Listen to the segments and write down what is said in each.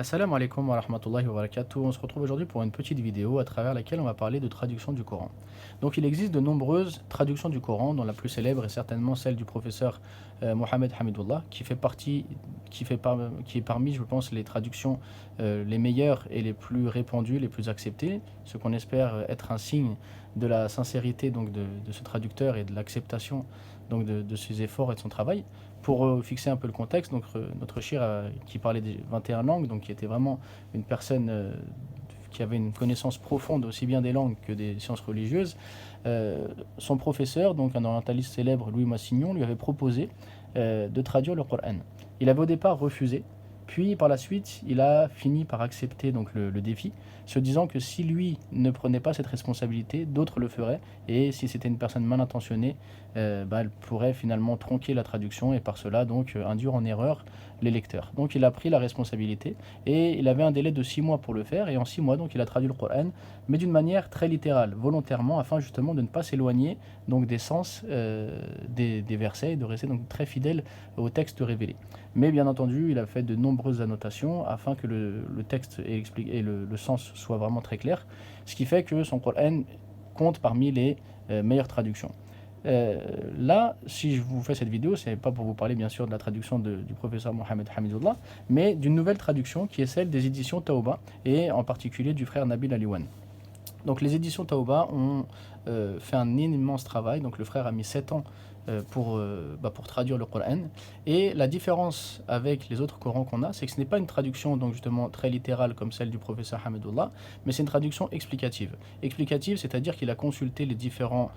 Assalamu alaikum wa rahmatullahi wa barakatuh. On se retrouve aujourd'hui pour une petite vidéo à travers laquelle on va parler de traduction du Coran. Donc il existe de nombreuses traductions du Coran, dont la plus célèbre est certainement celle du professeur Mohamed Hamidullah, qui fait partie, qui est parmi, je pense, les traductions les meilleures et les plus répandues, les plus acceptées, ce qu'on espère être un signe de la sincérité de ce traducteur et de l'acceptation de ses efforts et de son travail. Pour fixer un peu le contexte, donc, notre Shir qui parlait des 21 langues, donc qui était vraiment une personne qui avait une connaissance profonde aussi bien des langues que des sciences religieuses, son professeur, donc un orientaliste célèbre, Louis Massignon, lui avait proposé de traduire le Coran. Il avait au départ refusé, puis par la suite, il a fini par accepter donc le défi, se disant que si lui ne prenait pas cette responsabilité, d'autres le feraient, et si c'était une personne mal intentionnée, elle pourrait finalement tronquer la traduction et par cela donc induire en erreur les lecteurs. Donc il a pris la responsabilité et il avait un délai de 6 mois pour le faire, et en 6 mois donc il a traduit le Coran, mais d'une manière très littérale, volontairement, afin justement de ne pas s'éloigner donc des sens des versets et de rester donc très fidèle au texte révélé. Mais bien entendu, il a fait de nombreuses annotations afin que le texte et le sens soient vraiment très clairs, ce qui fait que son Coran compte parmi les meilleures traductions. Là, si je vous fais cette vidéo, c'est pas pour vous parler bien sûr de la traduction du professeur Mohamed Hamidullah, mais d'une nouvelle traduction qui est celle des éditions Taouba et en particulier du frère Nabil Aliwan. Donc les éditions Taouba ont fait un immense travail. Donc le frère a mis 7 ans pour traduire le Coran. Et la différence avec les autres Corans qu'on a, c'est que ce n'est pas une traduction donc justement très littérale comme celle du professeur Hamidullah, mais c'est une traduction explicative. Explicative, c'est-à-dire qu'il a consulté les différents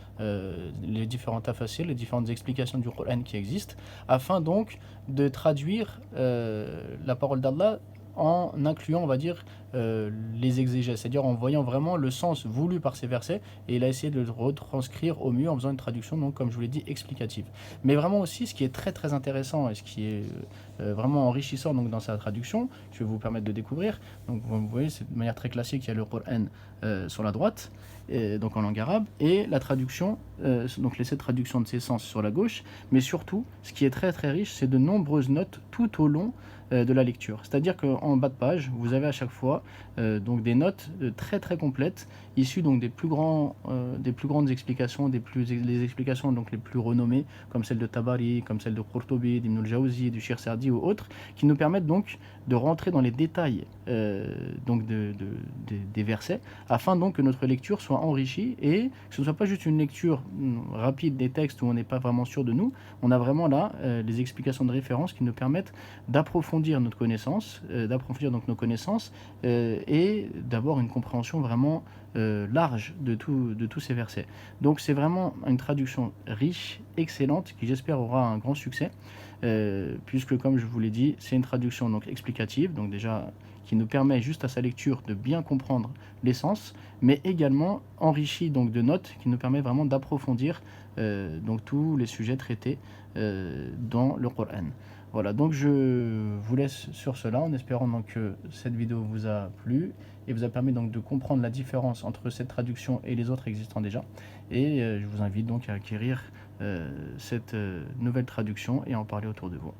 tafassirs, les différentes explications du Coran qui existent, afin donc de traduire la parole d'Allah en incluant, on va dire, les exégèses, c'est-à-dire en voyant vraiment le sens voulu par ces versets, et il a essayé de le retranscrire au mieux en faisant une traduction, donc comme je vous l'ai dit, explicative. Mais vraiment aussi, ce qui est très très intéressant et ce qui est vraiment enrichissant donc, dans sa traduction, je vais vous permettre de découvrir. Donc vous voyez, c'est de manière très classique, il y a le Coran sur la droite, donc en langue arabe, et la traduction, donc les 7 traductions de ces sens sur la gauche, mais surtout, ce qui est très très riche, c'est de nombreuses notes tout au long de la lecture. C'est-à-dire qu'en bas de page, vous avez à chaque fois donc des notes très très complètes, issues donc des plus grandes explications, les explications donc les plus renommées, comme celle de Tabari, comme celle de Qurtubi, d'Ibn al-Jawzi, du Shir Sardi ou autres, qui nous permettent donc de rentrer dans les détails des versets, afin donc que notre lecture soit enrichie et que ce ne soit pas juste une lecture rapide des textes où on n'est pas vraiment sûr de nous. On a vraiment là les explications de référence qui nous permettent d'approfondir notre connaissance, d'approfondir donc nos connaissances et d'avoir une compréhension vraiment large de tous ces versets. Donc c'est vraiment une traduction riche, excellente, qui j'espère aura un grand succès, puisque comme je vous l'ai dit, c'est une traduction donc explicative, donc déjà qui nous permet juste à sa lecture de bien comprendre l'essence, mais également enrichie donc de notes qui nous permet vraiment d'approfondir donc tous les sujets traités dans le Coran. Voilà, donc je vous laisse sur cela en espérant donc que cette vidéo vous a plu et vous a permis donc de comprendre la différence entre cette traduction et les autres existants déjà. Et je vous invite donc à acquérir cette nouvelle traduction et en parler autour de vous.